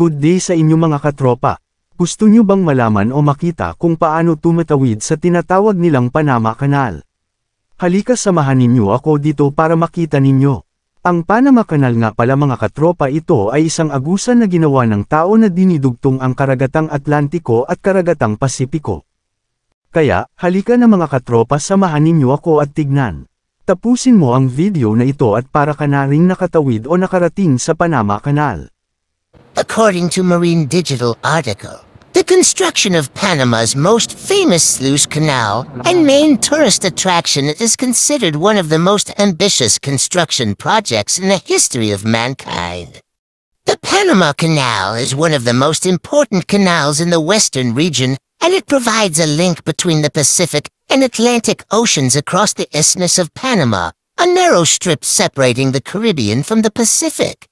Good day sa inyo mga katropa. Gusto nyo bang malaman o makita kung paano tumatawid sa tinatawag nilang Panama Canal? Halika samahan ninyo ako dito para makita ninyo. Ang Panama Canal nga pala mga katropa, ito ay isang agusan na ginawa ng tao na dinidugtong ang karagatang Atlantiko at karagatang Pasipiko. Kaya, halika na mga katropa, samahan ninyo ako at tignan. Tapusin mo ang video na ito at para ka na ring nakatawid o nakarating sa Panama Canal. According to Marine Digital article, the construction of Panama's most famous sluice canal and main tourist attraction is considered one of the most ambitious construction projects in the history of mankind. The Panama Canal is one of the most important canals in the western region, and it provides a link between the Pacific and Atlantic Oceans across the Isthmus of Panama, a narrow strip separating the Caribbean from the Pacific.